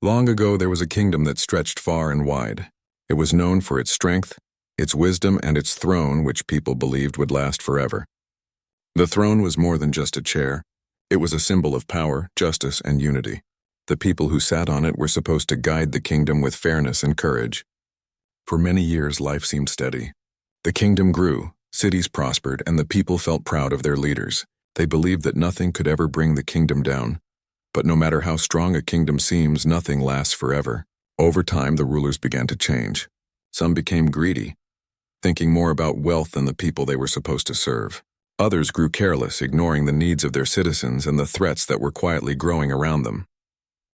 Long ago there was a kingdom that stretched far and wide. It was known for its strength, its wisdom, and its throne, which people believed would last forever. The throne was more than just a chair. It was a symbol of power, justice, and unity. The people who sat on it were supposed to guide the kingdom with fairness and courage. For many years, life seemed steady. The kingdom grew, cities prospered, and the people felt proud of their leaders. They believed that nothing could ever bring the kingdom down. But no matter how strong a kingdom seems, nothing lasts forever. Over time, the rulers began to change. Some became greedy, thinking more about wealth than the people they were supposed to serve. Others grew careless, ignoring the needs of their citizens and the threats that were quietly growing around them.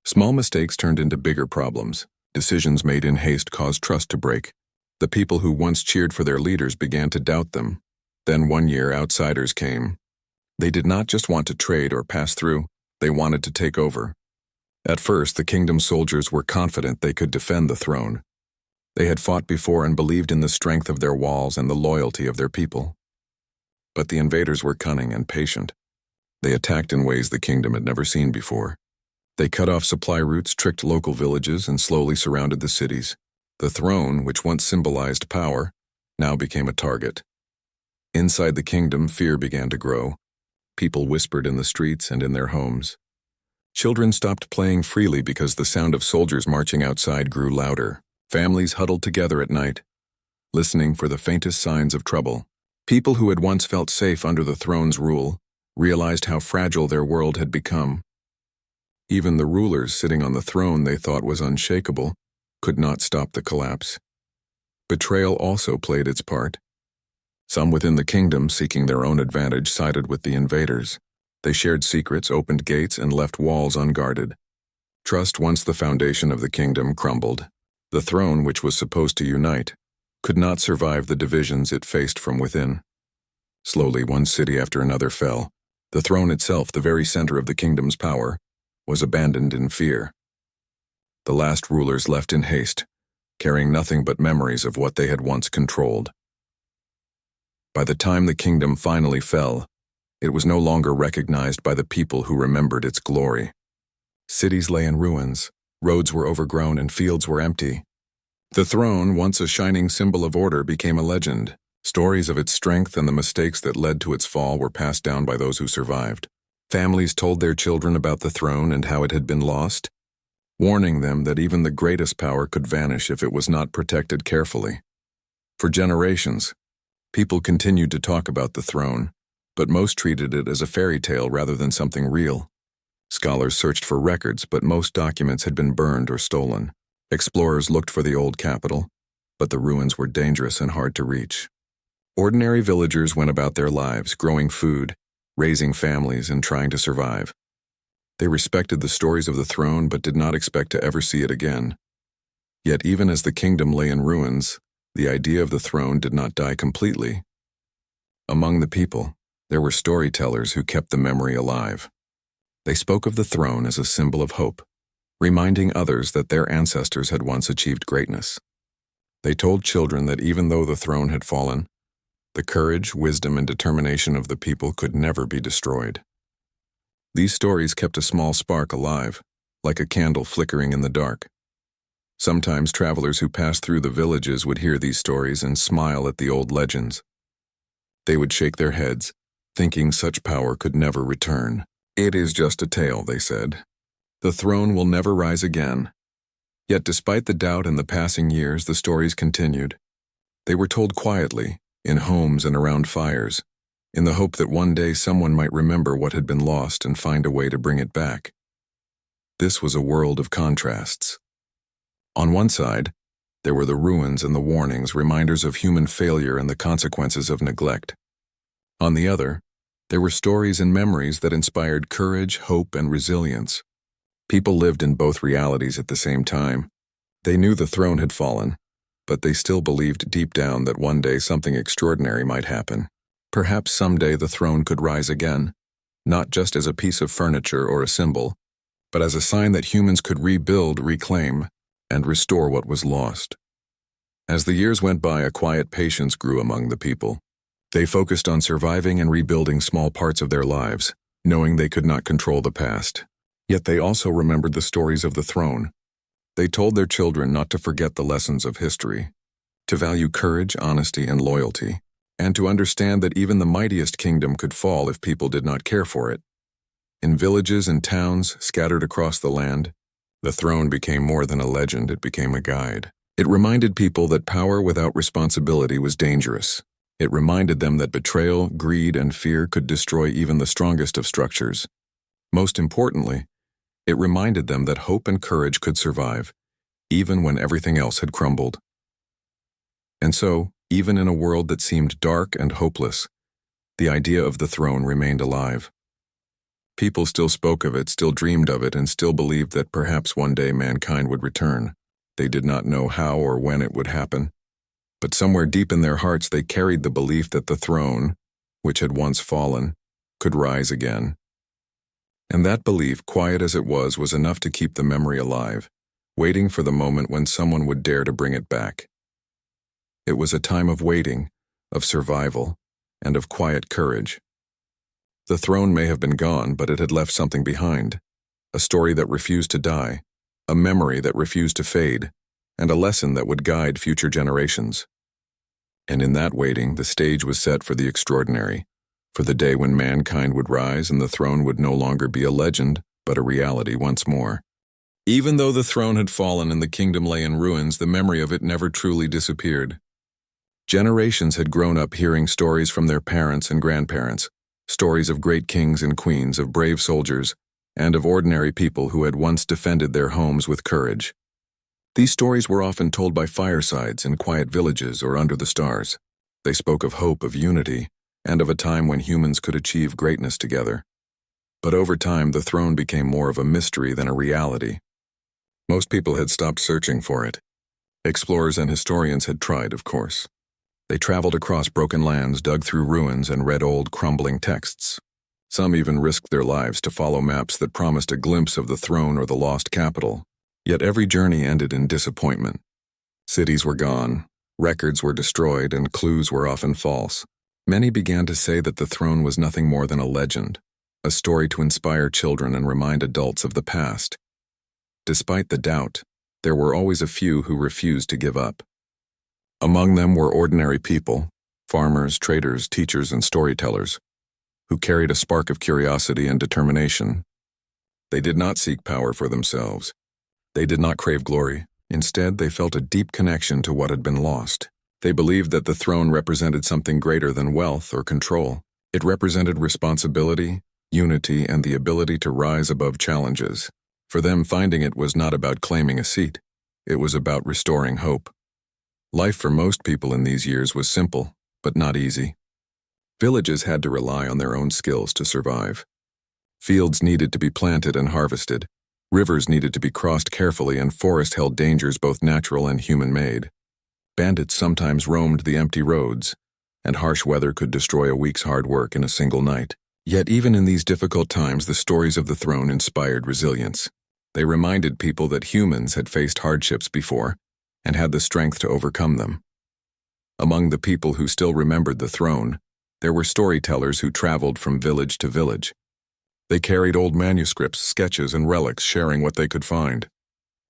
Small mistakes turned into bigger problems. Decisions made in haste caused trust to break. The people who once cheered for their leaders began to doubt them. Then one year, outsiders came. They did not just want to trade or pass through, they wanted to take over. At first, the kingdom's soldiers were confident they could defend the throne. They had fought before and believed in the strength of their walls and the loyalty of their people. But the invaders were cunning and patient. They attacked in ways the kingdom had never seen before. They cut off supply routes, tricked local villages, and slowly surrounded the cities. The throne, which once symbolized power, now became a target. Inside the kingdom, fear began to grow. People whispered in the streets and in their homes. Children stopped playing freely because the sound of soldiers marching outside grew louder. Families huddled together at night, listening for the faintest signs of trouble. People who had once felt safe under the throne's rule realized how fragile their world had become. Even the rulers sitting on the throne they thought was unshakable could not stop the collapse. Betrayal also played its part. Some within the kingdom, seeking their own advantage, sided with the invaders. They shared secrets, opened gates, and left walls unguarded. Trust, once the foundation of the kingdom, crumbled. The throne, which was supposed to unite, could not survive the divisions it faced from within. Slowly, one city after another fell. The throne itself, the very center of the kingdom's power, was abandoned in fear. The last rulers left in haste, carrying nothing but memories of what they had once controlled. By the time the kingdom finally fell, it was no longer recognized by the people who remembered its glory. Cities lay in ruins, roads were overgrown, and fields were empty. The throne, once a shining symbol of order, became a legend. Stories of its strength and the mistakes that led to its fall were passed down by those who survived. Families told their children about the throne and how it had been lost, warning them that even the greatest power could vanish if it was not protected carefully. For generations, people continued to talk about the throne, but most treated it as a fairy tale rather than something real. Scholars searched for records, but most documents had been burned or stolen. Explorers looked for the old capital, but the ruins were dangerous and hard to reach. Ordinary villagers went about their lives, growing food, raising families, and trying to survive. They respected the stories of the throne but did not expect to ever see it again. Yet even as the kingdom lay in ruins, the idea of the throne did not die completely. Among the people, there were storytellers who kept the memory alive. They spoke of the throne as a symbol of hope, reminding others that their ancestors had once achieved greatness. They told children that even though the throne had fallen, the courage, wisdom, and determination of the people could never be destroyed. These stories kept a small spark alive, like a candle flickering in the dark. Sometimes travelers who passed through the villages would hear these stories and smile at the old legends. They would shake their heads, thinking such power could never return. "It is just a tale," they said. "The throne will never rise again." Yet despite the doubt and the passing years, the stories continued. They were told quietly, in homes and around fires, in the hope that one day someone might remember what had been lost and find a way to bring it back. This was a world of contrasts. On one side, there were the ruins and the warnings, reminders of human failure and the consequences of neglect. On the other, there were stories and memories that inspired courage, hope, and resilience. People lived in both realities at the same time. They knew the throne had fallen, but they still believed deep down that one day something extraordinary might happen. Perhaps someday the throne could rise again, not just as a piece of furniture or a symbol, but as a sign that humans could rebuild, reclaim, and restore what was lost. As the years went by, a quiet patience grew among the people. They focused on surviving and rebuilding small parts of their lives, knowing they could not control the past. Yet they also remembered the stories of the throne, They told their children not to forget the lessons of history, to value courage, honesty, and loyalty, and to understand that even the mightiest kingdom could fall if people did not care for it. In villages and towns scattered across the land, the throne became more than a legend, it became a guide. It reminded people that power without responsibility was dangerous. It reminded them that betrayal, greed, and fear could destroy even the strongest of structures. Most importantly, it reminded them that hope and courage could survive, even when everything else had crumbled. And so, even in a world that seemed dark and hopeless, the idea of the throne remained alive. People still spoke of it, still dreamed of it, and still believed that perhaps one day mankind would return. They did not know how or when it would happen, but somewhere deep in their hearts they carried the belief that the throne, which had once fallen, could rise again. And that belief, quiet as it was enough to keep the memory alive, waiting for the moment when someone would dare to bring it back. It was a time of waiting, of survival, and of quiet courage. The throne may have been gone, but it had left something behind, a story that refused to die, a memory that refused to fade, and a lesson that would guide future generations. And in that waiting, the stage was set for the extraordinary, for the day when mankind would rise and the throne would no longer be a legend, but a reality once more. Even though the throne had fallen and the kingdom lay in ruins, the memory of it never truly disappeared. Generations had grown up hearing stories from their parents and grandparents, stories of great kings and queens, of brave soldiers, and of ordinary people who had once defended their homes with courage. These stories were often told by firesides in quiet villages or under the stars. They spoke of hope, of unity, and of a time when humans could achieve greatness together. But over time, the throne became more of a mystery than a reality. Most people had stopped searching for it. Explorers and historians had tried, of course. They traveled across broken lands, dug through ruins, and read old, crumbling texts. Some even risked their lives to follow maps that promised a glimpse of the throne or the lost capital. Yet every journey ended in disappointment. Cities were gone, records were destroyed, and clues were often false. Many began to say that the throne was nothing more than a legend, a story to inspire children and remind adults of the past. Despite the doubt, there were always a few who refused to give up. Among them were ordinary people, farmers, traders, teachers, and storytellers, who carried a spark of curiosity and determination. They did not seek power for themselves. They did not crave glory. Instead, they felt a deep connection to what had been lost. They believed that the throne represented something greater than wealth or control. It represented responsibility, unity, and the ability to rise above challenges. For them, finding it was not about claiming a seat. It was about restoring hope. Life for most people in these years was simple, but not easy. Villages had to rely on their own skills to survive. Fields needed to be planted and harvested. Rivers needed to be crossed carefully, and forests held dangers both natural and human-made. Bandits sometimes roamed the empty roads, and harsh weather could destroy a week's hard work in a single night. Yet even in these difficult times, the stories of the throne inspired resilience. They reminded people that humans had faced hardships before and had the strength to overcome them. Among the people who still remembered the throne, there were storytellers who traveled from village to village. They carried old manuscripts, sketches, and relics, sharing what they could find.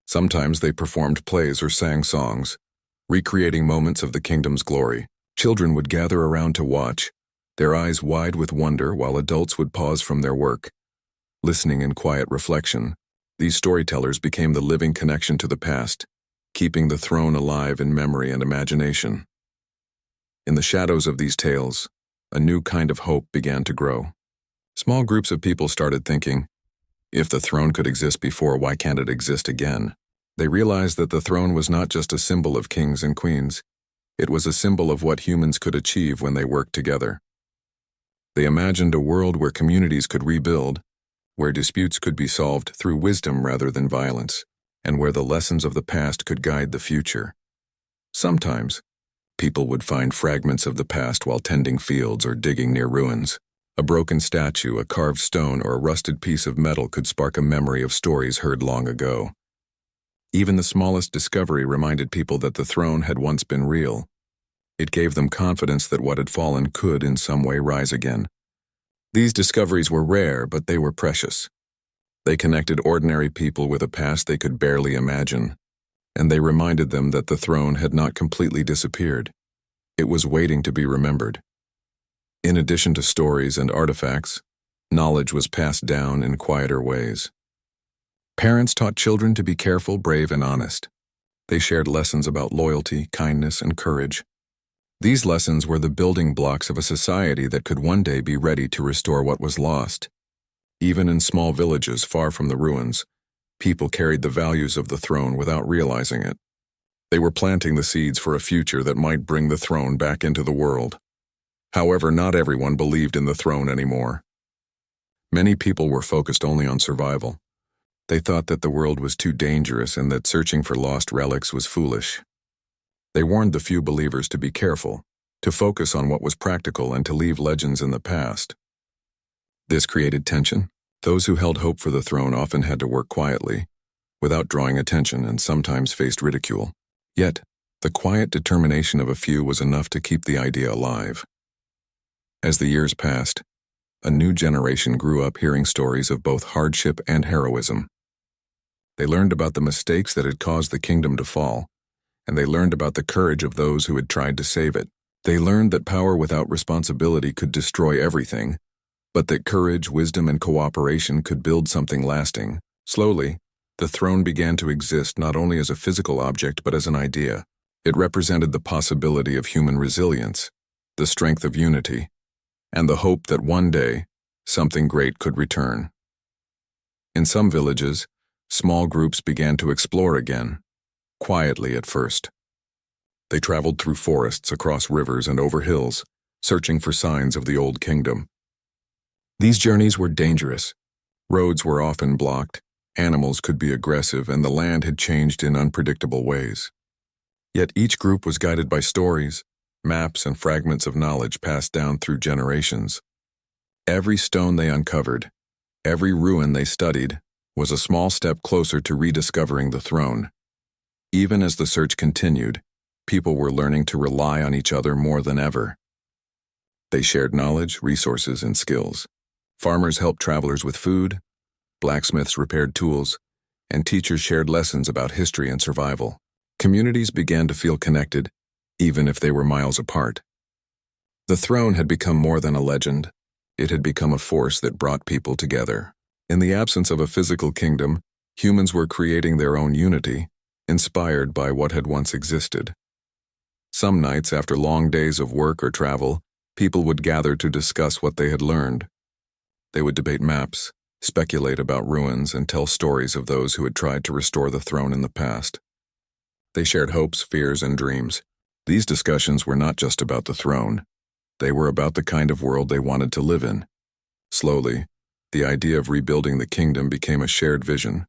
Sometimes they performed plays or sang songs, recreating moments of the kingdom's glory. Children would gather around to watch, their eyes wide with wonder, while adults would pause from their work, listening in quiet reflection. These storytellers became the living connection to the past, keeping the throne alive in memory and imagination. In the shadows of these tales, a new kind of hope began to grow. Small groups of people started thinking, if the throne could exist before, why can't it exist again? They realized that the throne was not just a symbol of kings and queens. It was a symbol of what humans could achieve when they worked together. They imagined a world where communities could rebuild, where disputes could be solved through wisdom rather than violence, and where the lessons of the past could guide the future. Sometimes, people would find fragments of the past while tending fields or digging near ruins. A broken statue, a carved stone, or a rusted piece of metal could spark a memory of stories heard long ago. Even the smallest discovery reminded people that the throne had once been real. It gave them confidence that what had fallen could in some way rise again. These discoveries were rare, but they were precious. They connected ordinary people with a past they could barely imagine. and they reminded them that the throne had not completely disappeared. It was waiting to be remembered. In addition to stories and artifacts, knowledge was passed down in quieter ways. Parents taught children to be careful, brave, and honest. They shared lessons about loyalty, kindness, and courage. These lessons were the building blocks of a society that could one day be ready to restore what was lost. Even in small villages far from the ruins, people carried the values of the throne without realizing it. They were planting the seeds for a future that might bring the throne back into the world. However, not everyone believed in the throne anymore. Many people were focused only on survival. They thought that the world was too dangerous and that searching for lost relics was foolish. They warned the few believers to be careful, to focus on what was practical and to leave legends in the past. This created tension. Those who held hope for the throne often had to work quietly, without drawing attention, and sometimes faced ridicule. Yet, the quiet determination of a few was enough to keep the idea alive. As the years passed, a new generation grew up hearing stories of both hardship and heroism. They learned about the mistakes that had caused the kingdom to fall, and they learned about the courage of those who had tried to save it. They learned that power without responsibility could destroy everything, but that courage, wisdom, and cooperation could build something lasting. Slowly, the throne began to exist not only as a physical object but as an idea. It represented the possibility of human resilience, the strength of unity, and the hope that one day, something great could return. In some villages, small groups began to explore again, quietly at first. They traveled through forests, across rivers, and over hills, searching for signs of the old kingdom. These journeys were dangerous. Roads were often blocked, animals could be aggressive, and the land had changed in unpredictable ways. Yet each group was guided by stories, maps, and fragments of knowledge passed down through generations. Every stone they uncovered, every ruin they studied, was a small step closer to rediscovering the throne. Even as the search continued, people were learning to rely on each other more than ever. They shared knowledge, resources, and skills. Farmers helped travelers with food, blacksmiths repaired tools, and teachers shared lessons about history and survival. Communities began to feel connected, even if they were miles apart. The throne had become more than a legend. It had become a force that brought people together. In the absence of a physical kingdom, humans were creating their own unity, inspired by what had once existed. Some nights, after long days of work or travel, people would gather to discuss what they had learned. They would debate maps, speculate about ruins, and tell stories of those who had tried to restore the throne in the past. They shared hopes, fears, and dreams. These discussions were not just about the throne. They were about the kind of world they wanted to live in. Slowly, the idea of rebuilding the kingdom became a shared vision,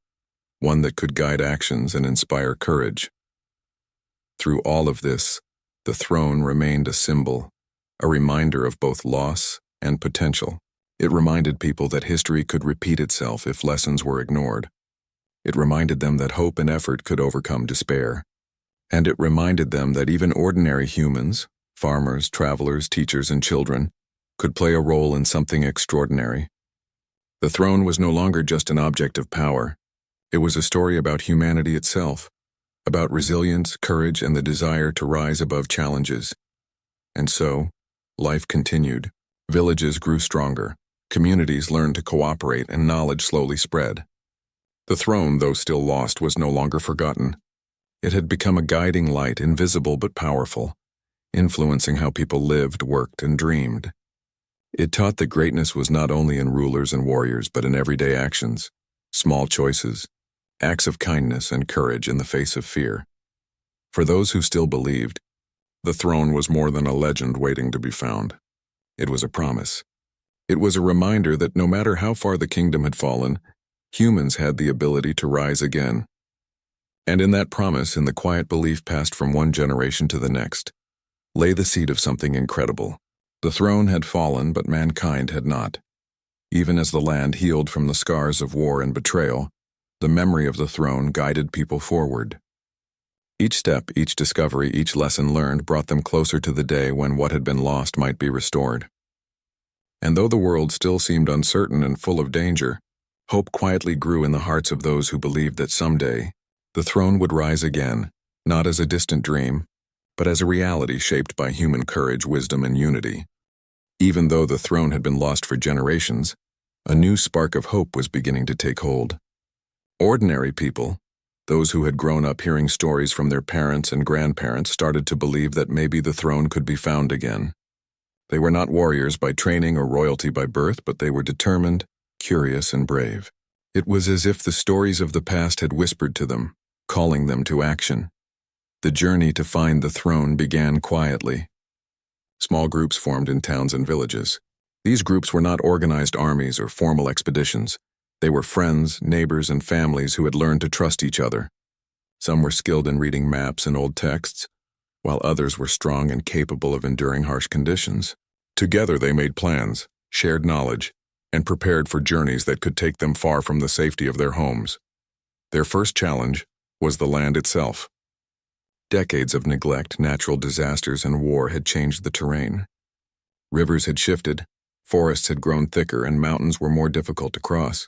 one that could guide actions and inspire courage. Through all of this, the throne remained a symbol, a reminder of both loss and potential. It reminded people that history could repeat itself if lessons were ignored. It reminded them that hope and effort could overcome despair. And it reminded them that even ordinary humans, farmers, travelers, teachers, and children, could play a role in something extraordinary. The throne was no longer just an object of power. It was a story about humanity itself, about resilience, courage, and the desire to rise above challenges. And so, life continued. Villages grew stronger. Communities learned to cooperate, and knowledge slowly spread. The throne, though still lost, was no longer forgotten. It had become a guiding light, invisible but powerful, influencing how people lived, worked, and dreamed. It taught that greatness was not only in rulers and warriors, but in everyday actions, small choices, acts of kindness, and courage in the face of fear. For those who still believed, the throne was more than a legend waiting to be found. It was a promise. It was a reminder that no matter how far the kingdom had fallen, humans had the ability to rise again. And in that promise, in the quiet belief passed from one generation to the next, lay the seed of something incredible. The throne had fallen, but mankind had not. Even as the land healed from the scars of war and betrayal, the memory of the throne guided people forward. Each step, each discovery, each lesson learned brought them closer to the day when what had been lost might be restored. And though the world still seemed uncertain and full of danger, hope quietly grew in the hearts of those who believed that someday, The throne would rise again, not as a distant dream, but as a reality shaped by human courage, wisdom, and unity. Even though the throne had been lost for generations, a new spark of hope was beginning to take hold. Ordinary people, those who had grown up hearing stories from their parents and grandparents, started to believe that maybe the throne could be found again. They were not warriors by training or royalty by birth, but they were determined, curious, and brave. It was as if the stories of the past had whispered to them, calling them to action. The journey to find the throne began quietly. Small groups formed in towns and villages. These groups were not organized armies or formal expeditions. They were friends, neighbors, and families who had learned to trust each other. Some were skilled in reading maps and old texts, while others were strong and capable of enduring harsh conditions. Together they made plans, shared knowledge, and prepared for journeys that could take them far from the safety of their homes. Their first challenge was the land itself. Decades of neglect, natural disasters, and war had changed the terrain. Rivers had shifted, forests had grown thicker, and mountains were more difficult to cross.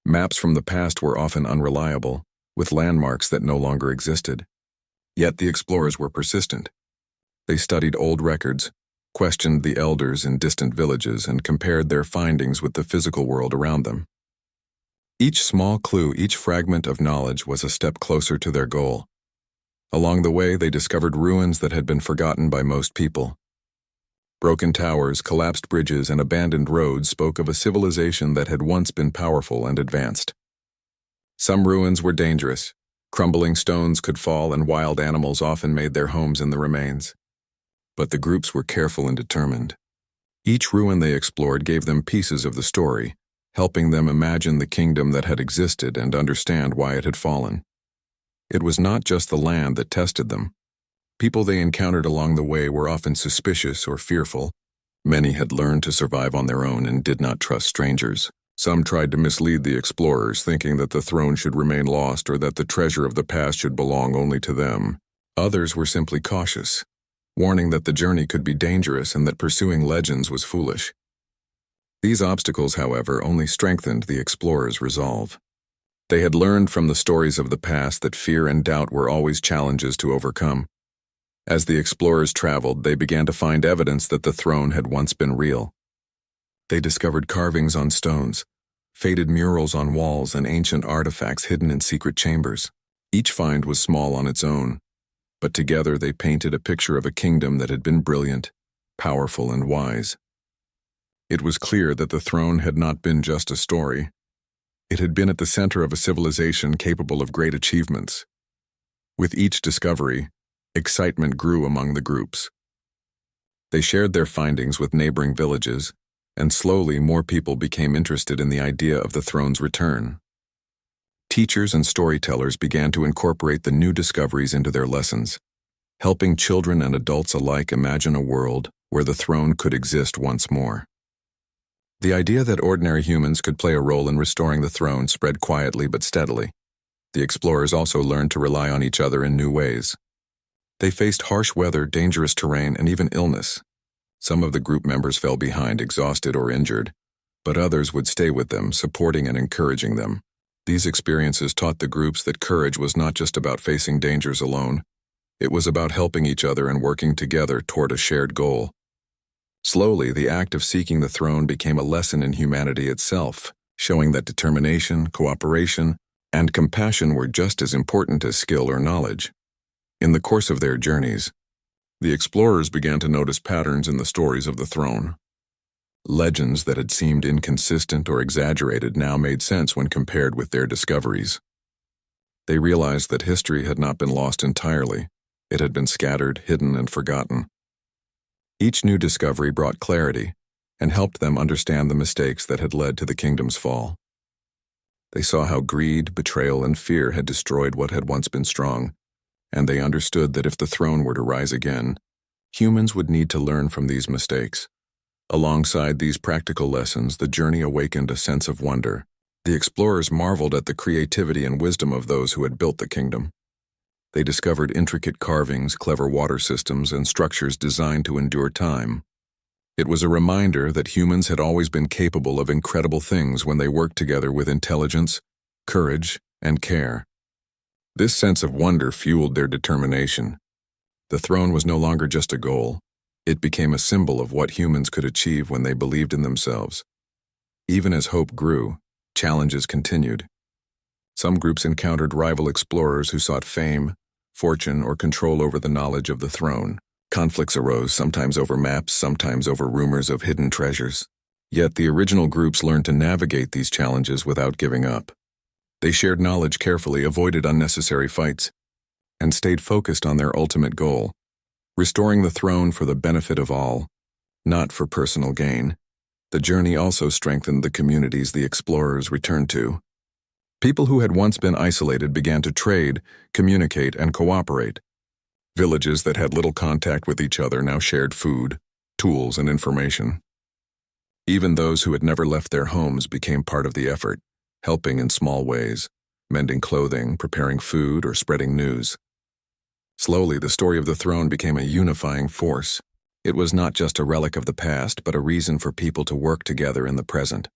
Maps from the past were often unreliable, with landmarks that no longer existed. Yet the explorers were persistent. They studied old records, questioned the elders in distant villages, and compared their findings with the physical world around them. Each small clue, each fragment of knowledge was a step closer to their goal. Along the way, they discovered ruins that had been forgotten by most people. Broken towers, collapsed bridges, and abandoned roads spoke of a civilization that had once been powerful and advanced. Some ruins were dangerous. Crumbling stones could fall, and wild animals often made their homes in the remains. But the groups were careful and determined. Each ruin they explored gave them pieces of the story, helping them imagine the kingdom that had existed and understand why it had fallen. It was not just the land that tested them. People they encountered along the way were often suspicious or fearful. Many had learned to survive on their own and did not trust strangers. Some tried to mislead the explorers, thinking that the throne should remain lost or that the treasure of the past should belong only to them. Others were simply cautious, warning that the journey could be dangerous and that pursuing legends was foolish. These obstacles, however, only strengthened the explorers' resolve. They had learned from the stories of the past that fear and doubt were always challenges to overcome. As the explorers traveled, they began to find evidence that the throne had once been real. They discovered carvings on stones, faded murals on walls, and ancient artifacts hidden in secret chambers. Each find was small on its own, but together they painted a picture of a kingdom that had been brilliant, powerful, and wise. It was clear that the throne had not been just a story. It had been at the center of a civilization capable of great achievements. With each discovery, excitement grew among the groups. They shared their findings with neighboring villages, and slowly more people became interested in the idea of the throne's return. Teachers and storytellers began to incorporate the new discoveries into their lessons, helping children and adults alike imagine a world where the throne could exist once more. The idea that ordinary humans could play a role in restoring the throne spread quietly but steadily. The explorers also learned to rely on each other in new ways. They faced harsh weather, dangerous terrain, and even illness. Some of the group members fell behind, exhausted or injured, but others would stay with them, supporting and encouraging them. These experiences taught the groups that courage was not just about facing dangers alone. It was about helping each other and working together toward a shared goal. Slowly, the act of seeking the throne became a lesson in humanity itself, showing that determination, cooperation, and compassion were just as important as skill or knowledge. In the course of their journeys, the explorers began to notice patterns in the stories of the throne. Legends that had seemed inconsistent or exaggerated now made sense when compared with their discoveries. They realized that history had not been lost entirely. It had been scattered, hidden, and forgotten. Each new discovery brought clarity and helped them understand the mistakes that had led to the kingdom's fall. They saw how greed, betrayal, and fear had destroyed what had once been strong, and they understood that if the throne were to rise again, humans would need to learn from these mistakes. Alongside these practical lessons, the journey awakened a sense of wonder. The explorers marveled at the creativity and wisdom of those who had built the kingdom. They discovered intricate carvings, clever water systems, and structures designed to endure time. It was a reminder that humans had always been capable of incredible things when they worked together with intelligence, courage, and care. This sense of wonder fueled their determination. The throne was no longer just a goal. It became a symbol of what humans could achieve when they believed in themselves. Even as hope grew, challenges continued. Some groups encountered rival explorers who sought fame, fortune, or control over the knowledge of the throne. Conflicts arose, sometimes over maps, sometimes over rumors of hidden treasures. Yet the original groups learned to navigate these challenges without giving up. They shared knowledge carefully, avoided unnecessary fights, and stayed focused on their ultimate goal, restoring the throne for the benefit of all, not for personal gain. The journey also strengthened the communities the explorers returned to. People who had once been isolated began to trade, communicate, and cooperate. Villages that had little contact with each other now shared food, tools, and information. Even those who had never left their homes became part of the effort, helping in small ways, mending clothing, preparing food, or spreading news. Slowly, the story of the throne became a unifying force. It was not just a relic of the past, but a reason for people to work together in the present.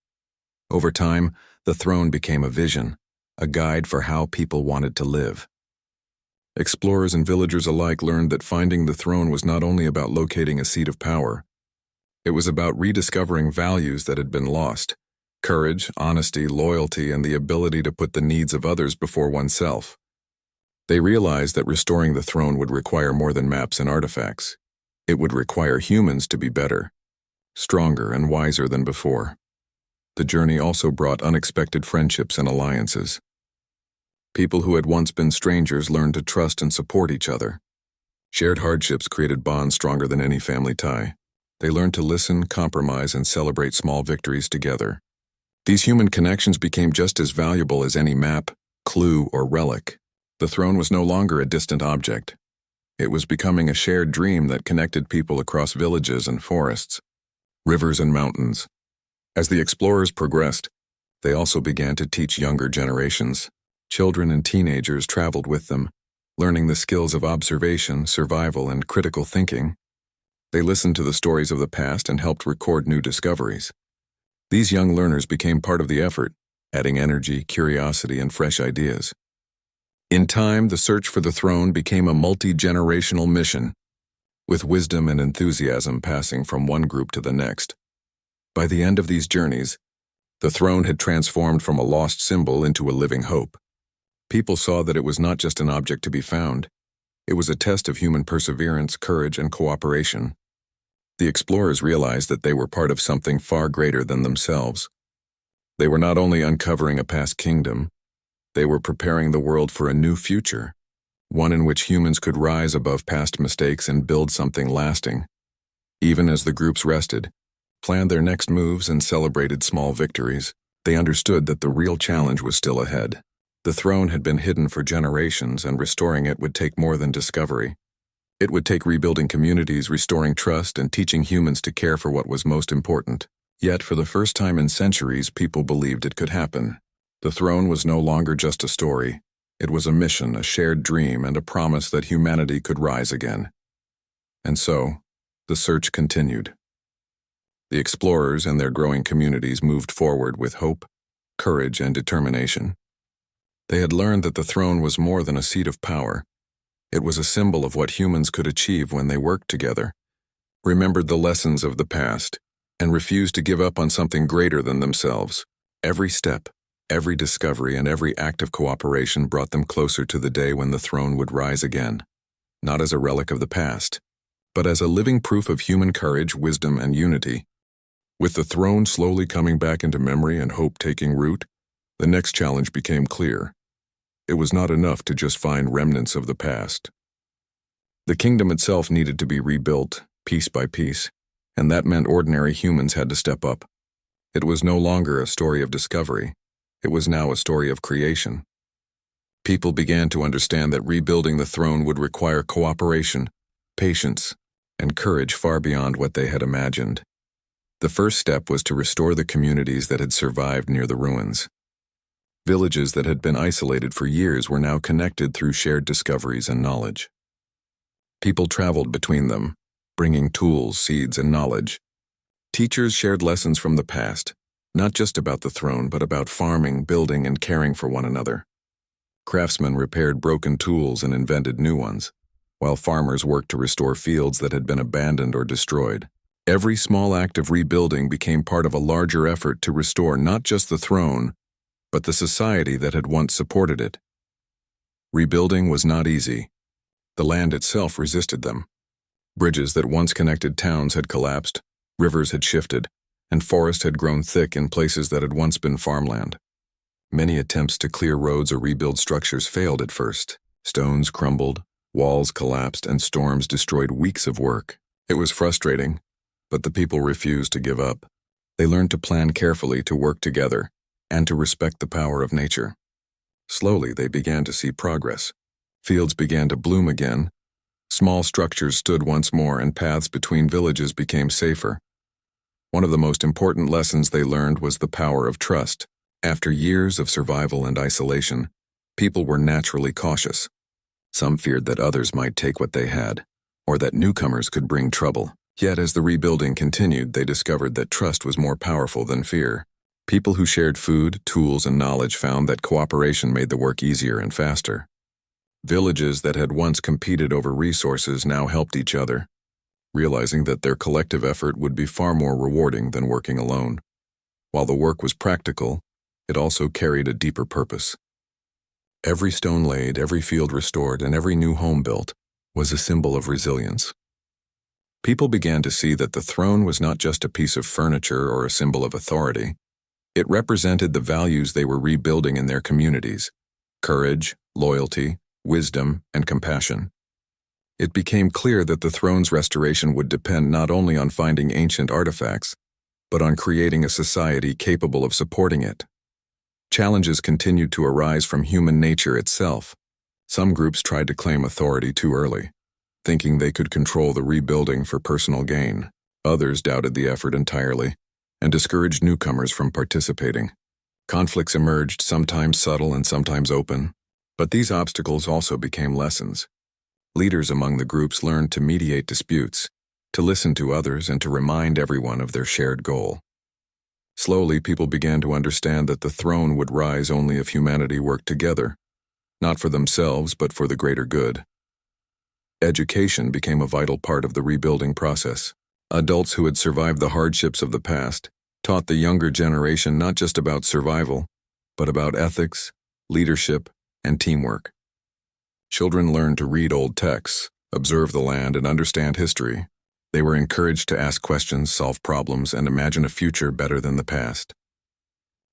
Over time, the throne became a vision, a guide for how people wanted to live. Explorers and villagers alike learned that finding the throne was not only about locating a seat of power. It was about rediscovering values that had been lost: courage, honesty, loyalty, and the ability to put the needs of others before oneself. They realized that restoring the throne would require more than maps and artifacts. It would require humans to be better, stronger, and wiser than before. The journey also brought unexpected friendships and alliances. People who had once been strangers learned to trust and support each other. Shared hardships created bonds stronger than any family tie. They learned to listen, compromise, and celebrate small victories together. These human connections became just as valuable as any map, clue, or relic. The throne was no longer a distant object. It was becoming a shared dream that connected people across villages and forests, rivers and mountains. As the explorers progressed, they also began to teach younger generations. Children and teenagers traveled with them, learning the skills of observation, survival, and critical thinking. They listened to the stories of the past and helped record new discoveries. These young learners became part of the effort, adding energy, curiosity, and fresh ideas. In time, the search for the throne became a multi-generational mission, with wisdom and enthusiasm passing from one group to the next. By the end of these journeys, the throne had transformed from a lost symbol into a living hope. People saw that it was not just an object to be found. It was a test of human perseverance, courage, and cooperation. The explorers realized that they were part of something far greater than themselves. They were not only uncovering a past kingdom, they were preparing the world for a new future, one in which humans could rise above past mistakes and build something lasting. Even as the groups rested, planned their next moves, and celebrated small victories, they understood that the real challenge was still ahead. The throne had been hidden for generations, and restoring it would take more than discovery. It would take rebuilding communities, restoring trust, and teaching humans to care for what was most important. Yet, for the first time in centuries, people believed it could happen. The throne was no longer just a story. It was a mission, a shared dream, and a promise that humanity could rise again. And so, the search continued. The explorers and their growing communities moved forward with hope, courage, and determination. They had learned that the throne was more than a seat of power. It was a symbol of what humans could achieve when they worked together, remembered the lessons of the past, and refused to give up on something greater than themselves. Every step, every discovery, and every act of cooperation brought them closer to the day when the throne would rise again, not as a relic of the past, but as a living proof of human courage, wisdom, and unity. With the throne slowly coming back into memory and hope taking root, the next challenge became clear. It was not enough to just find remnants of the past. The kingdom itself needed to be rebuilt, piece by piece, and that meant ordinary humans had to step up. It was no longer a story of discovery. It was now a story of creation. People began to understand that rebuilding the throne would require cooperation, patience, and courage far beyond what they had imagined. The first step was to restore the communities that had survived near the ruins. Villages that had been isolated for years were now connected through shared discoveries and knowledge. People traveled between them, bringing tools, seeds, and knowledge. Teachers shared lessons from the past, not just about the throne, but about farming, building, and caring for one another. Craftsmen repaired broken tools and invented new ones, while farmers worked to restore fields that had been abandoned or destroyed. Every small act of rebuilding became part of a larger effort to restore not just the throne, but the society that had once supported it. Rebuilding was not easy. The land itself resisted them. Bridges that once connected towns had collapsed, rivers had shifted, and forest had grown thick in places that had once been farmland. Many attempts to clear roads or rebuild structures failed at first. Stones crumbled, walls collapsed, and storms destroyed weeks of work. It was frustrating, but the people refused to give up. They learned to plan carefully, to work together, and to respect the power of nature. Slowly, they began to see progress. Fields began to bloom again. Small structures stood once more, and paths between villages became safer. One of the most important lessons they learned was the power of trust. After years of survival and isolation, people were naturally cautious. Some feared that others might take what they had, or that newcomers could bring trouble. Yet as the rebuilding continued, they discovered that trust was more powerful than fear. People who shared food, tools, and knowledge found that cooperation made the work easier and faster. Villages that had once competed over resources now helped each other, realizing that their collective effort would be far more rewarding than working alone. While the work was practical, it also carried a deeper purpose. Every stone laid, every field restored, and every new home built was a symbol of resilience. People began to see that the throne was not just a piece of furniture or a symbol of authority. It represented the values they were rebuilding in their communities: courage, loyalty, wisdom, and compassion. It became clear that the throne's restoration would depend not only on finding ancient artifacts, but on creating a society capable of supporting it. Challenges continued to arise from human nature itself. Some groups tried to claim authority too early, thinking they could control the rebuilding for personal gain. Others doubted the effort entirely and discouraged newcomers from participating. Conflicts emerged, sometimes subtle and sometimes open, but these obstacles also became lessons. Leaders among the groups learned to mediate disputes, to listen to others, and to remind everyone of their shared goal. Slowly, people began to understand that the throne would rise only if humanity worked together, not for themselves but for the greater good. Education became a vital part of the rebuilding process. Adults who had survived the hardships of the past taught the younger generation not just about survival, but about ethics, leadership, and teamwork. Children learned to read old texts, observe the land, and understand history. They were encouraged to ask questions, solve problems, and imagine a future better than the past.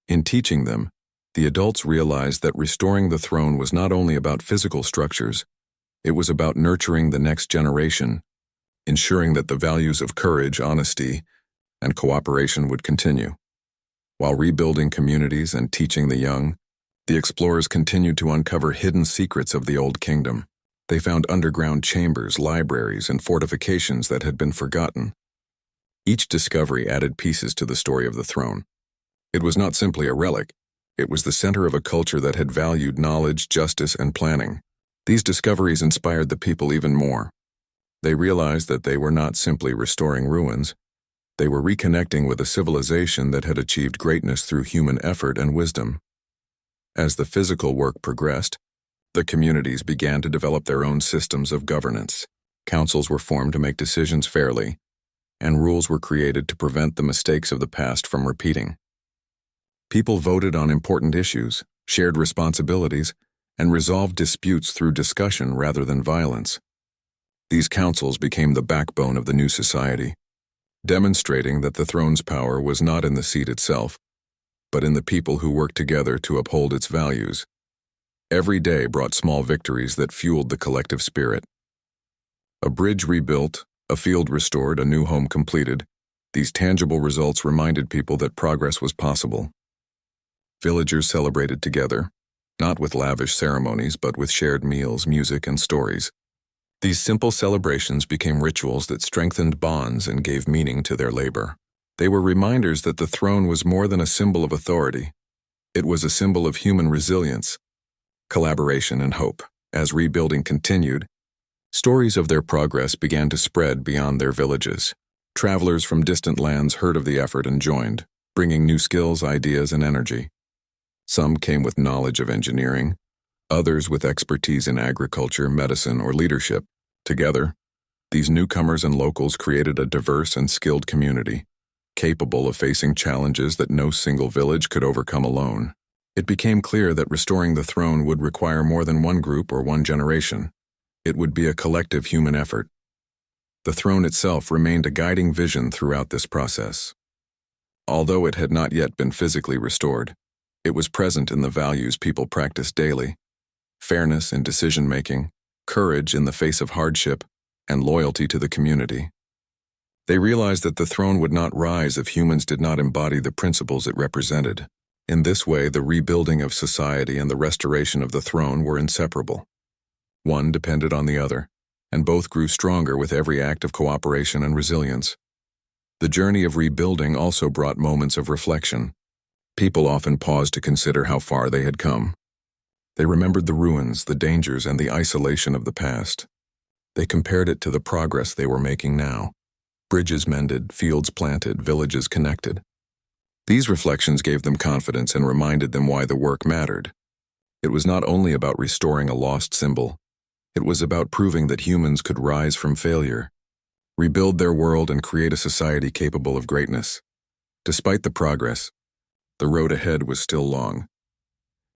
In teaching them, the adults realized that restoring the throne was not only about physical structures, it was about nurturing the next generation, ensuring that the values of courage, honesty, and cooperation would continue. While rebuilding communities and teaching the young, the explorers continued to uncover hidden secrets of the Old Kingdom. They found underground chambers, libraries, and fortifications that had been forgotten. Each discovery added pieces to the story of the throne. It was not simply a relic. It was the center of a culture that had valued knowledge, justice, and planning. These discoveries inspired the people even more. They realized that they were not simply restoring ruins. They were reconnecting with a civilization that had achieved greatness through human effort and wisdom. As the physical work progressed, the communities began to develop their own systems of governance. Councils were formed to make decisions fairly, and rules were created to prevent the mistakes of the past from repeating. People voted on important issues, shared responsibilities, and resolved disputes through discussion rather than violence. These councils became the backbone of the new society, demonstrating that the throne's power was not in the seat itself, but in the people who worked together to uphold its values. Every day brought small victories that fueled the collective spirit. A bridge rebuilt, a field restored, a new home completed. These tangible results reminded people that progress was possible. Villagers celebrated together, not with lavish ceremonies, but with shared meals, music, and stories. These simple celebrations became rituals that strengthened bonds and gave meaning to their labor. They were reminders that the throne was more than a symbol of authority. It was a symbol of human resilience, collaboration, and hope. As rebuilding continued, stories of their progress began to spread beyond their villages. Travelers from distant lands heard of the effort and joined, bringing new skills, ideas, and energy. Some came with knowledge of engineering, others with expertise in agriculture, medicine, or leadership. Together, these newcomers and locals created a diverse and skilled community, capable of facing challenges that no single village could overcome alone. It became clear that restoring the throne would require more than one group or one generation. It would be a collective human effort. The throne itself remained a guiding vision throughout this process. Although it had not yet been physically restored, it was present in the values people practiced daily: fairness in decision-making, courage in the face of hardship, and loyalty to the community. They realized that the throne would not rise if humans did not embody the principles it represented. In this way, the rebuilding of society and the restoration of the throne were inseparable. One depended on the other, and both grew stronger with every act of cooperation and resilience. The journey of rebuilding also brought moments of reflection. People often paused to consider how far they had come. They remembered the ruins, the dangers, and the isolation of the past. They compared it to the progress they were making now. Bridges mended, fields planted, villages connected. These reflections gave them confidence and reminded them why the work mattered. It was not only about restoring a lost symbol. It was about proving that humans could rise from failure, rebuild their world, and create a society capable of greatness. Despite the progress, the road ahead was still long.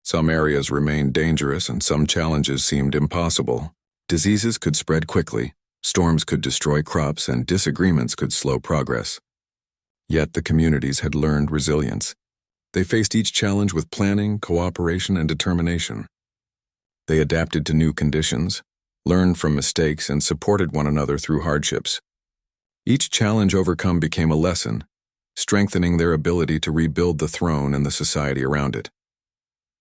Some areas remained dangerous and some challenges seemed impossible. Diseases could spread quickly, storms could destroy crops, and disagreements could slow progress. Yet the communities had learned resilience. They faced each challenge with planning, cooperation, and determination. They adapted to new conditions, learned from mistakes, and supported one another through hardships. Each challenge overcome became a lesson, strengthening their ability to rebuild the throne and the society around it.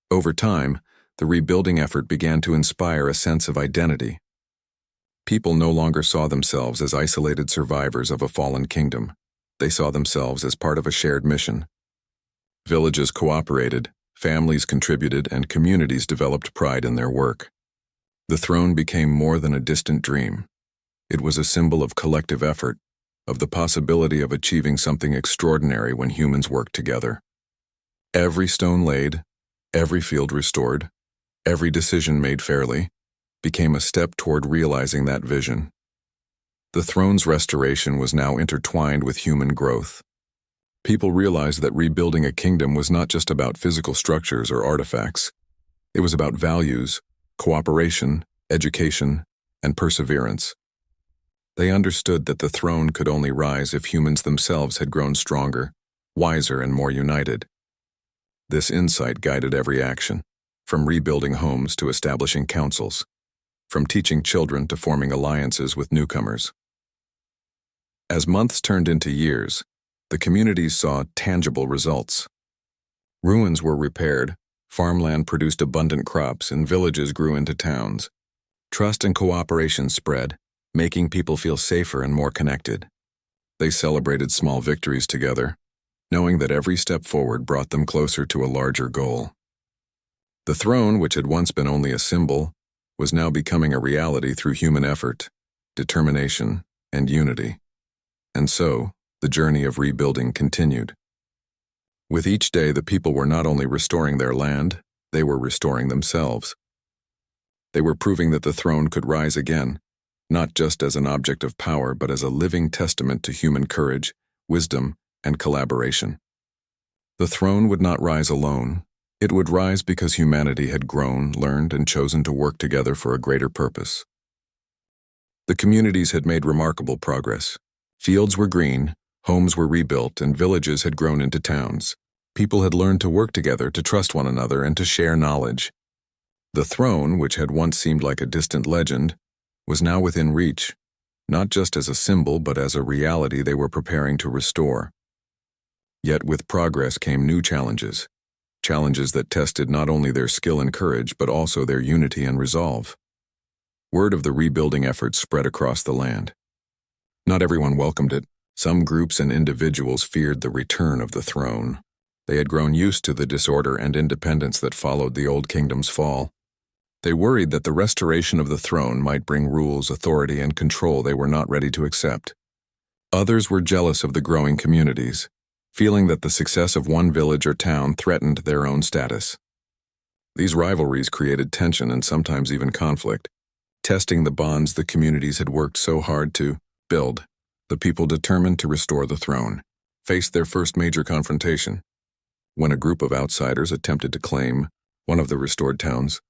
Over time, the rebuilding effort began to inspire a sense of identity. People no longer saw themselves as isolated survivors of a fallen kingdom. They saw themselves as part of a shared mission. Villages cooperated, families contributed, and communities developed pride in their work. The throne became more than a distant dream. It was a symbol of collective effort, of the possibility of achieving something extraordinary when humans worked together. Every stone laid, every field restored, every decision made fairly, became a step toward realizing that vision. The throne's restoration was now intertwined with human growth. People realized that rebuilding a kingdom was not just about physical structures or artifacts. It was about values, cooperation, education, and perseverance. They understood that the throne could only rise if humans themselves had grown stronger, wiser, and more united. This insight guided every action, from rebuilding homes to establishing councils, from teaching children to forming alliances with newcomers. As months turned into years, the communities saw tangible results. Ruins were repaired, farmland produced abundant crops, and villages grew into towns. Trust and cooperation spread, making people feel safer and more connected. They celebrated small victories together, knowing that every step forward brought them closer to a larger goal. The throne, which had once been only a symbol, was now becoming a reality through human effort, determination, and unity. And so, the journey of rebuilding continued. With each day, the people were not only restoring their land, they were restoring themselves. They were proving that the throne could rise again, not just as an object of power, but as a living testament to human courage, wisdom, and collaboration. The throne would not rise alone. It would rise because humanity had grown, learned, and chosen to work together for a greater purpose. The communities had made remarkable progress. Fields were green, homes were rebuilt, and villages had grown into towns. People had learned to work together, to trust one another, and to share knowledge. The throne, which had once seemed like a distant legend, was now within reach, not just as a symbol but as a reality they were preparing to restore. Yet with progress came new challenges that tested not only their skill and courage but also their unity and resolve. Word of the rebuilding efforts spread across the land. Not everyone welcomed it. Some groups and individuals feared the return of the throne. They had grown used to the disorder and independence that followed the old kingdom's fall. They worried that the restoration of the throne might bring rules, authority, and control they were not ready to accept. Others were jealous of the growing communities, feeling that the success of one village or town threatened their own status. These rivalries created tension and sometimes even conflict, testing the bonds the communities had worked so hard to build. The people determined to restore the throne faced their first major confrontation when a group of outsiders attempted to claim one of the restored towns.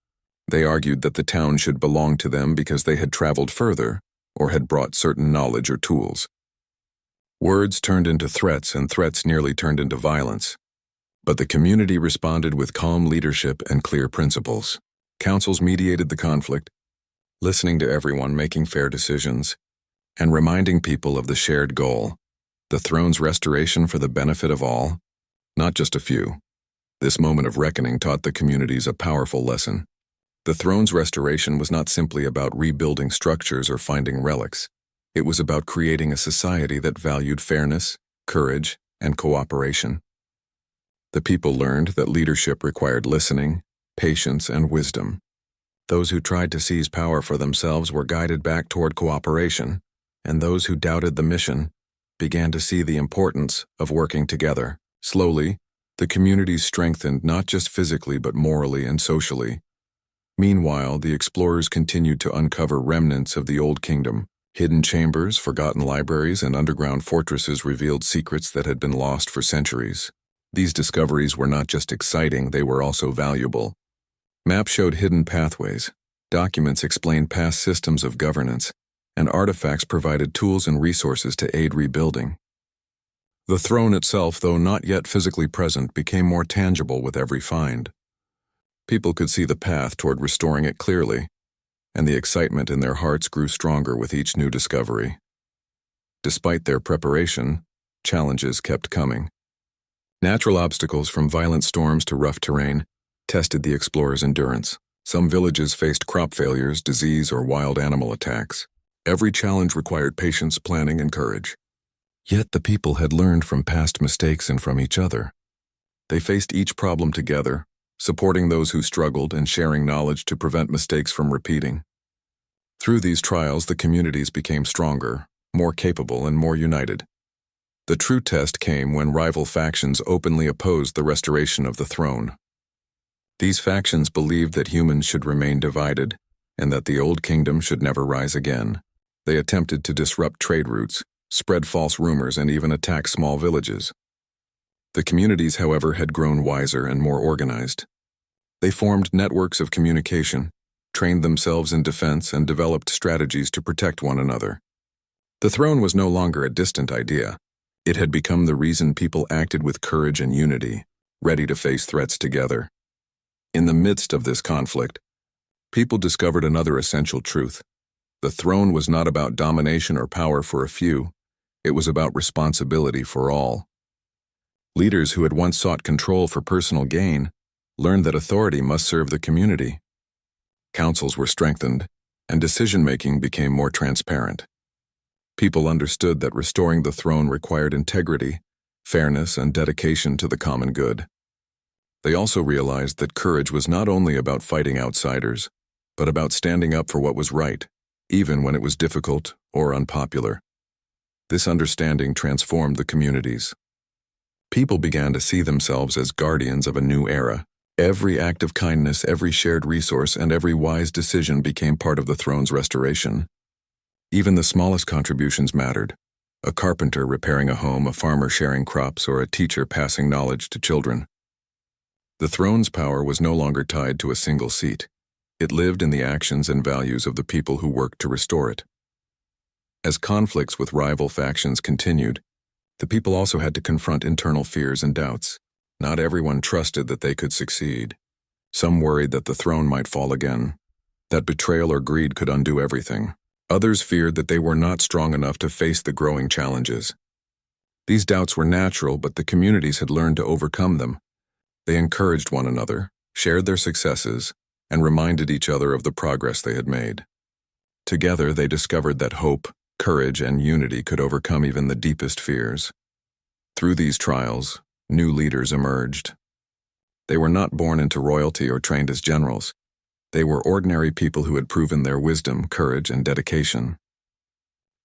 They argued that the town should belong to them because they had traveled further or had brought certain knowledge or tools. Words turned into threats, and threats nearly turned into violence. But the community responded with calm leadership and clear principles. Councils mediated the conflict, listening to everyone, making fair decisions, and reminding people of the shared goal, the throne's restoration for the benefit of all, not just a few. This moment of reckoning taught the communities a powerful lesson. The throne's restoration was not simply about rebuilding structures or finding relics. It was about creating a society that valued fairness, courage, and cooperation. The people learned that leadership required listening, patience, and wisdom. Those who tried to seize power for themselves were guided back toward cooperation, and those who doubted the mission began to see the importance of working together. Slowly, the communities strengthened not just physically but morally and socially. Meanwhile, the explorers continued to uncover remnants of the Old Kingdom. Hidden chambers, forgotten libraries, and underground fortresses revealed secrets that had been lost for centuries. These discoveries were not just exciting, they were also valuable. Maps showed hidden pathways, documents explained past systems of governance, and artifacts provided tools and resources to aid rebuilding. The throne itself, though not yet physically present, became more tangible with every find. People could see the path toward restoring it clearly, and the excitement in their hearts grew stronger with each new discovery. Despite their preparation, challenges kept coming. Natural obstacles, from violent storms to rough terrain, tested the explorers' endurance. Some villages faced crop failures, disease, or wild animal attacks. Every challenge required patience, planning, and courage. Yet the people had learned from past mistakes and from each other. They faced each problem together, supporting those who struggled and sharing knowledge to prevent mistakes from repeating. Through these trials, the communities became stronger, more capable, and more united. The true test came when rival factions openly opposed the restoration of the throne. These factions believed that humans should remain divided and that the Old Kingdom should never rise again. They attempted to disrupt trade routes, spread false rumors, and even attack small villages. The communities, however, had grown wiser and more organized. They formed networks of communication, trained themselves in defense, and developed strategies to protect one another. The throne was no longer a distant idea. It had become the reason people acted with courage and unity, ready to face threats together. In the midst of this conflict, people discovered another essential truth. The throne was not about domination or power for a few. It was about responsibility for all. Leaders who had once sought control for personal gain learned that authority must serve the community. Councils were strengthened, and decision-making became more transparent. People understood that restoring the throne required integrity, fairness, and dedication to the common good. They also realized that courage was not only about fighting outsiders, but about standing up for what was right, even when it was difficult or unpopular. This understanding transformed the communities. People began to see themselves as guardians of a new era. Every act of kindness, every shared resource, and every wise decision became part of the throne's restoration. Even the smallest contributions mattered. A carpenter repairing a home, a farmer sharing crops, or a teacher passing knowledge to children. The throne's power was no longer tied to a single seat. It lived in the actions and values of the people who worked to restore it. As conflicts with rival factions continued, the people also had to confront internal fears and doubts. Not everyone trusted that they could succeed. Some worried that the throne might fall again, that betrayal or greed could undo everything. Others feared that they were not strong enough to face the growing challenges. These doubts were natural, but the communities had learned to overcome them. They encouraged one another, shared their successes, and reminded each other of the progress they had made. Together, they discovered that hope, courage, and unity could overcome even the deepest fears. Through these trials, new leaders emerged. They were not born into royalty or trained as generals. They were ordinary people who had proven their wisdom, courage, and dedication.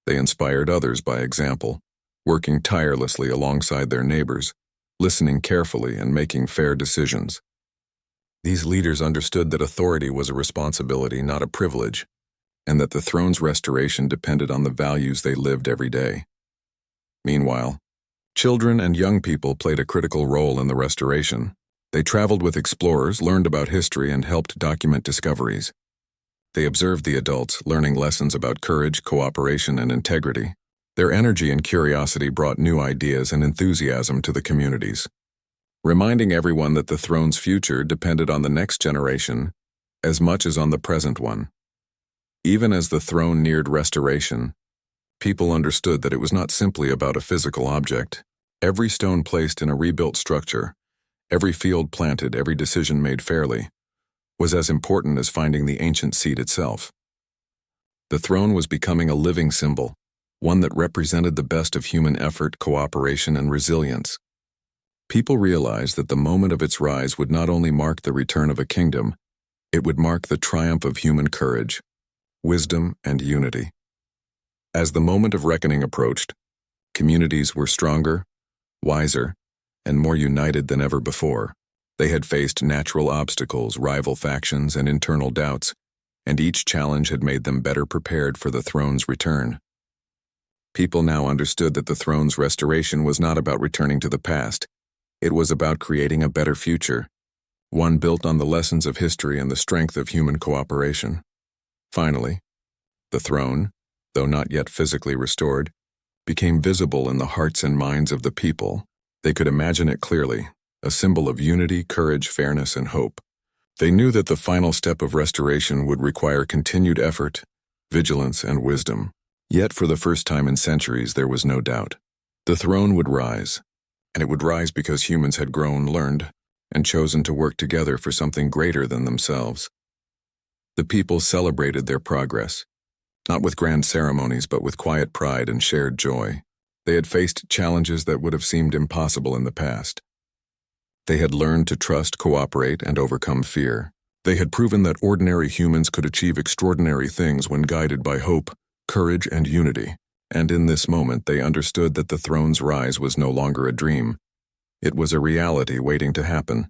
They inspired others by example, working tirelessly alongside their neighbors, listening carefully and making fair decisions. These leaders understood that authority was a responsibility, not a privilege, and that the throne's restoration depended on the values they lived every day. Meanwhile, children and young people played a critical role in the restoration. They traveled with explorers, learned about history, and helped document discoveries. They observed the adults, learning lessons about courage, cooperation, and integrity. Their energy and curiosity brought new ideas and enthusiasm to the communities, reminding everyone that the throne's future depended on the next generation as much as on the present one. Even as the throne neared restoration, people understood that it was not simply about a physical object. Every stone placed in a rebuilt structure, every field planted, every decision made fairly, was as important as finding the ancient seat itself. The throne was becoming a living symbol, one that represented the best of human effort, cooperation, and resilience. People realized that the moment of its rise would not only mark the return of a kingdom, it would mark the triumph of human courage, wisdom, and unity. As the moment of reckoning approached, communities were stronger, wiser, and more united than ever before. They had faced natural obstacles, rival factions, and internal doubts, and each challenge had made them better prepared for the throne's return. People now understood that the throne's restoration was not about returning to the past. It was about creating a better future, one built on the lessons of history and the strength of human cooperation. Finally, the throne, though not yet physically restored, became visible in the hearts and minds of the people. They could imagine it clearly, a symbol of unity, courage, fairness, and hope. They knew that the final step of restoration would require continued effort, vigilance, and wisdom. Yet for the first time in centuries, there was no doubt. The throne would rise, and it would rise because humans had grown, learned, and chosen to work together for something greater than themselves. The people celebrated their progress, not with grand ceremonies but with quiet pride and shared joy. They had faced challenges that would have seemed impossible in the past. They had learned to trust, cooperate, and overcome fear. They had proven that ordinary humans could achieve extraordinary things when guided by hope, courage, and unity. And in this moment, they understood that the throne's rise was no longer a dream. It was a reality waiting to happen,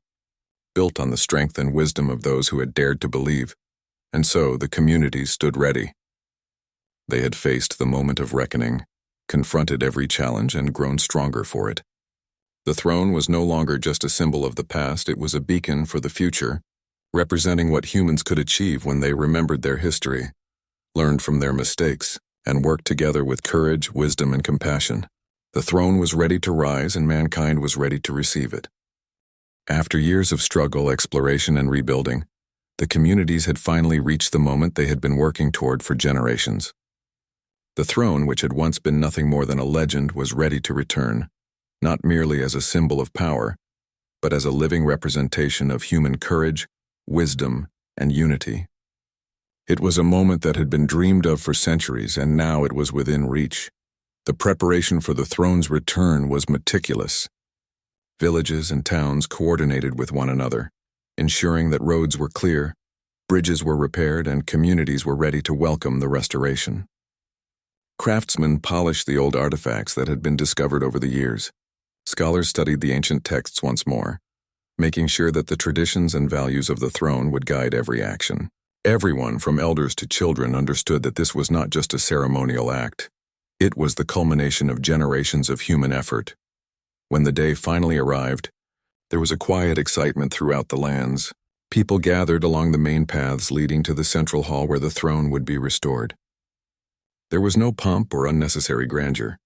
built on the strength and wisdom of those who had dared to believe. And so the communities stood ready. They had faced the moment of reckoning, confronted every challenge, and grown stronger for it. The throne was no longer just a symbol of the past, it was a beacon for the future, representing what humans could achieve when they remembered their history, learned from their mistakes, and worked together with courage, wisdom, and compassion. The throne was ready to rise, and mankind was ready to receive it. After years of struggle, exploration, and rebuilding, the communities had finally reached the moment they had been working toward for generations. The throne, which had once been nothing more than a legend, was ready to return, not merely as a symbol of power, but as a living representation of human courage, wisdom, and unity. It was a moment that had been dreamed of for centuries, and now it was within reach. The preparation for the throne's return was meticulous. Villages and towns coordinated with one another, ensuring that roads were clear, bridges were repaired, and communities were ready to welcome the restoration. Craftsmen polished the old artifacts that had been discovered over the years. Scholars studied the ancient texts once more, making sure that the traditions and values of the throne would guide every action. Everyone, from elders to children, understood that this was not just a ceremonial act. It was the culmination of generations of human effort. When the day finally arrived, there was a quiet excitement throughout the lands. People gathered along the main paths leading to the central hall where the throne would be restored. There was no pomp or unnecessary grandeur.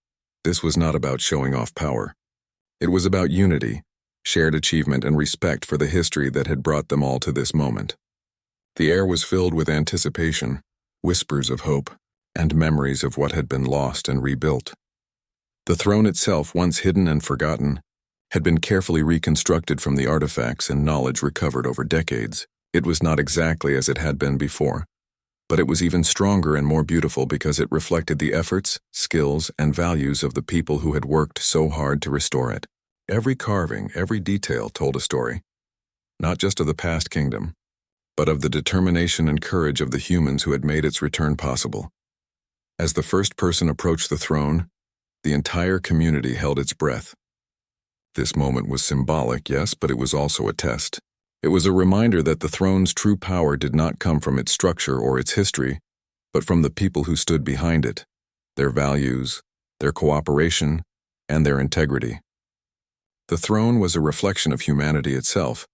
This was not about showing off power. It was about unity, shared achievement, and respect for the history that had brought them all to this moment. The air was filled with anticipation, whispers of hope, and memories of what had been lost and rebuilt. The throne itself, once hidden and forgotten, had been carefully reconstructed from the artifacts and knowledge recovered over decades. It was not exactly as it had been before, but it was even stronger and more beautiful because it reflected the efforts, skills, and values of the people who had worked so hard to restore it. Every carving, every detail told a story, not just of the past kingdom, but of the determination and courage of the humans who had made its return possible. As the first person approached the throne, the entire community held its breath. This moment was symbolic, yes, but it was also a test. It was a reminder that the throne's true power did not come from its structure or its history, but from the people who stood behind it, their values, their cooperation, and their integrity. The throne was a reflection of humanity itself,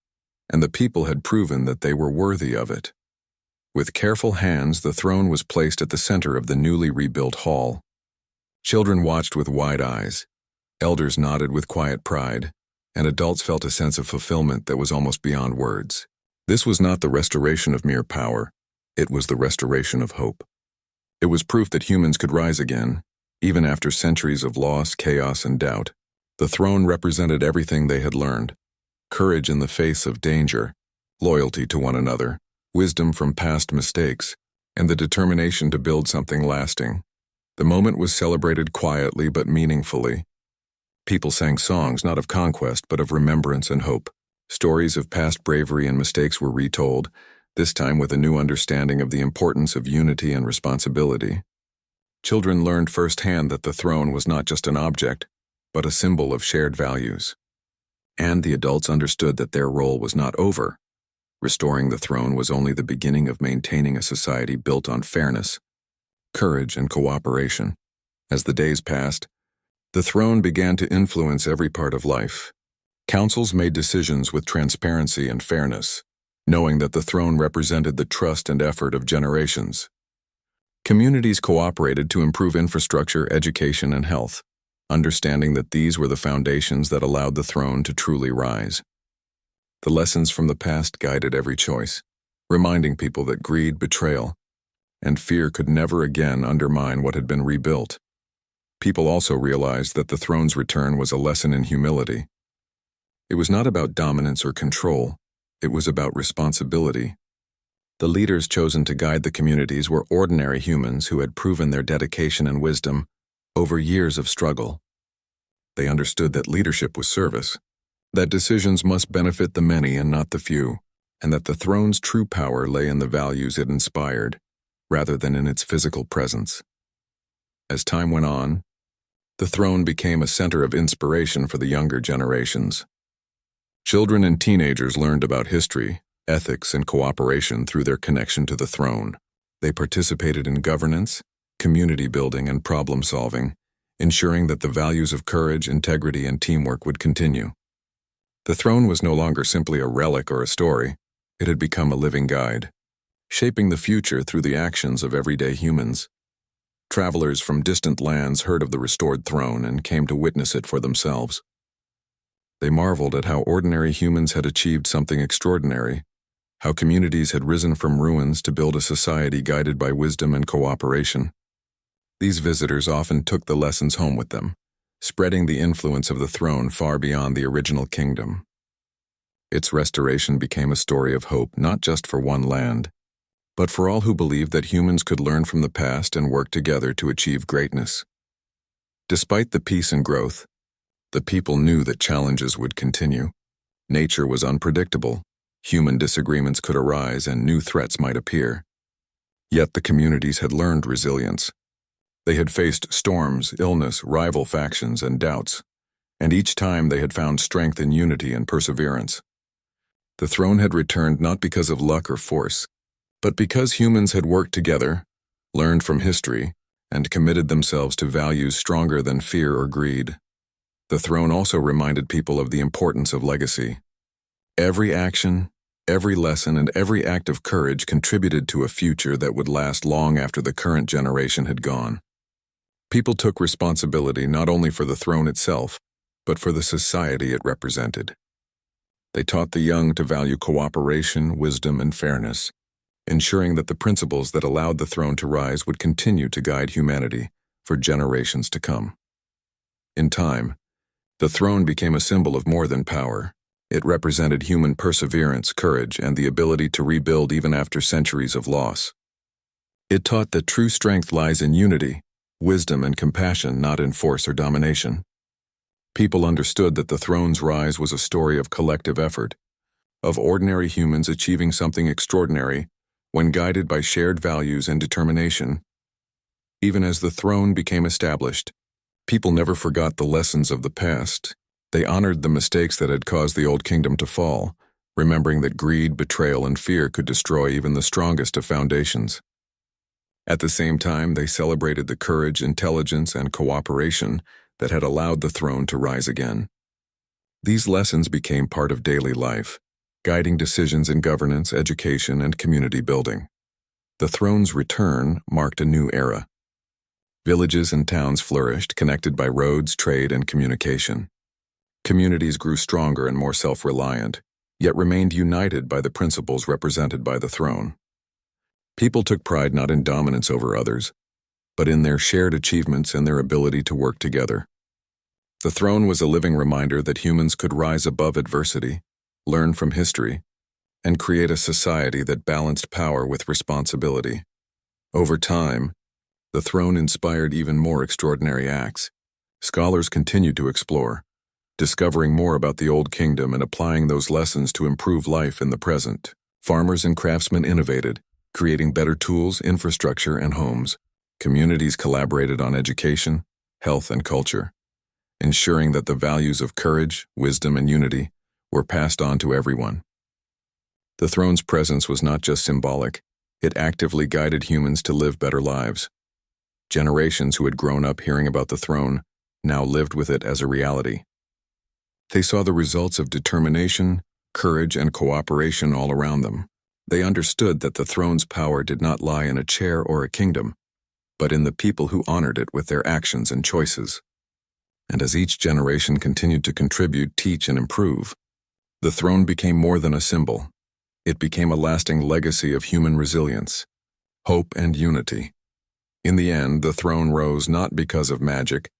and the people had proven that they were worthy of it. With careful hands, the throne was placed at the center of the newly rebuilt hall. Children watched with wide eyes, elders nodded with quiet pride, and adults felt a sense of fulfillment that was almost beyond words. This was not the restoration of mere power, it was the restoration of hope. It was proof that humans could rise again, even after centuries of loss, chaos, and doubt. The throne represented everything they had learned: courage in the face of danger, loyalty to one another, wisdom from past mistakes, and the determination to build something lasting. The moment was celebrated quietly but meaningfully. People sang songs not of conquest but of remembrance and hope. Stories of past bravery and mistakes were retold, this time with a new understanding of the importance of unity and responsibility. Children learned firsthand that the throne was not just an object, but a symbol of shared values. And the adults understood that their role was not over. Restoring the throne was only the beginning of maintaining a society built on fairness, courage, and cooperation. As the days passed, the throne began to influence every part of life. Councils made decisions with transparency and fairness, knowing that the throne represented the trust and effort of generations. Communities cooperated to improve infrastructure, education, and health, understanding that these were the foundations that allowed the throne to truly rise. The lessons from the past guided every choice, reminding people that greed, betrayal, and fear could never again undermine what had been rebuilt. People also realized that the throne's return was a lesson in humility. It was not about dominance or control, it was about responsibility. The leaders chosen to guide the communities were ordinary humans who had proven their dedication and wisdom over years of struggle. They understood that leadership was service, that decisions must benefit the many and not the few, and that the throne's true power lay in the values it inspired, rather than in its physical presence. As time went on, the throne became a center of inspiration for the younger generations. Children and teenagers learned about history, ethics, and cooperation through their connection to the throne. They participated in governance, community building, and problem solving, ensuring that the values of courage, integrity, and teamwork would continue. The throne was no longer simply a relic or a story. It had become a living guide, shaping the future through the actions of everyday humans. Travelers from distant lands heard of the restored throne and came to witness it for themselves. They marveled at how ordinary humans had achieved something extraordinary, how communities had risen from ruins to build a society guided by wisdom and cooperation. These visitors often took the lessons home with them, spreading the influence of the throne far beyond the original kingdom. Its restoration became a story of hope not just for one land, but for all who believed that humans could learn from the past and work together to achieve greatness. Despite the peace and growth, the people knew that challenges would continue. Nature was unpredictable, human disagreements could arise, and new threats might appear. Yet the communities had learned resilience. They had faced storms, illness, rival factions, and doubts, and each time they had found strength in unity and perseverance. The throne had returned not because of luck or force, but because humans had worked together, learned from history, and committed themselves to values stronger than fear or greed. The throne also reminded people of the importance of legacy. Every action, every lesson, and every act of courage contributed to a future that would last long after the current generation had gone. People took responsibility not only for the throne itself, but for the society it represented. They taught the young to value cooperation, wisdom, and fairness, ensuring that the principles that allowed the throne to rise would continue to guide humanity for generations to come. In time, the throne became a symbol of more than power. It represented human perseverance, courage, and the ability to rebuild even after centuries of loss. It taught that true strength lies in unity, wisdom, and compassion, not in force or domination. People understood that the throne's rise was a story of collective effort, of ordinary humans achieving something extraordinary when guided by shared values and determination. Even as the throne became established, people never forgot the lessons of the past. They honored the mistakes that had caused the old kingdom to fall, remembering that greed, betrayal, and fear could destroy even the strongest of foundations. At the same time, they celebrated the courage, intelligence, and cooperation that had allowed the throne to rise again. These lessons became part of daily life, guiding decisions in governance, education, and community building. The throne's return marked a new era. Villages and towns flourished, connected by roads, trade, and communication. Communities grew stronger and more self-reliant, yet remained united by the principles represented by the throne. People took pride not in dominance over others, but in their shared achievements and their ability to work together. The throne was a living reminder that humans could rise above adversity, learn from history, and create a society that balanced power with responsibility. Over time, the throne inspired even more extraordinary acts. Scholars continued to explore, discovering more about the Old Kingdom and applying those lessons to improve life in the present. Farmers and craftsmen innovated, creating better tools, infrastructure, and homes. Communities collaborated on education, health, and culture, ensuring that the values of courage, wisdom, and unity were passed on to everyone. The throne's presence was not just symbolic, it actively guided humans to live better lives. Generations who had grown up hearing about the throne now lived with it as a reality. They saw the results of determination, courage, and cooperation all around them. They understood that the throne's power did not lie in a chair or a kingdom, but in the people who honored it with their actions and choices. And as each generation continued to contribute, teach, and improve, the throne became more than a symbol. It became a lasting legacy of human resilience, hope, and unity. In the end, the throne rose not because of magic,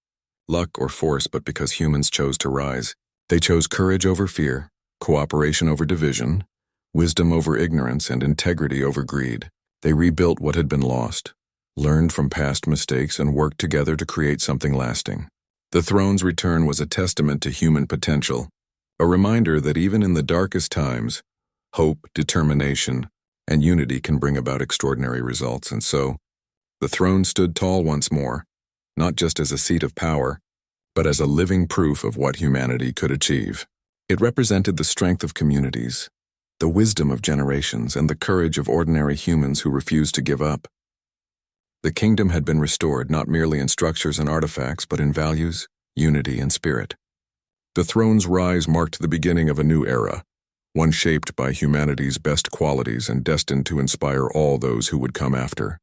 luck, or force, but because humans chose to rise. They chose courage over fear, cooperation over division, wisdom over ignorance, and integrity over greed. They rebuilt what had been lost, learned from past mistakes, and worked together to create something lasting. The throne's return was a testament to human potential, a reminder that even in the darkest times, hope, determination, and unity can bring about extraordinary results. And so, the throne stood tall once more, not just as a seat of power, but as a living proof of what humanity could achieve. It represented the strength of communities, the wisdom of generations, and the courage of ordinary humans who refused to give up. The kingdom had been restored not merely in structures and artifacts, but in values, unity, and spirit. The throne's rise marked the beginning of a new era, one shaped by humanity's best qualities and destined to inspire all those who would come after.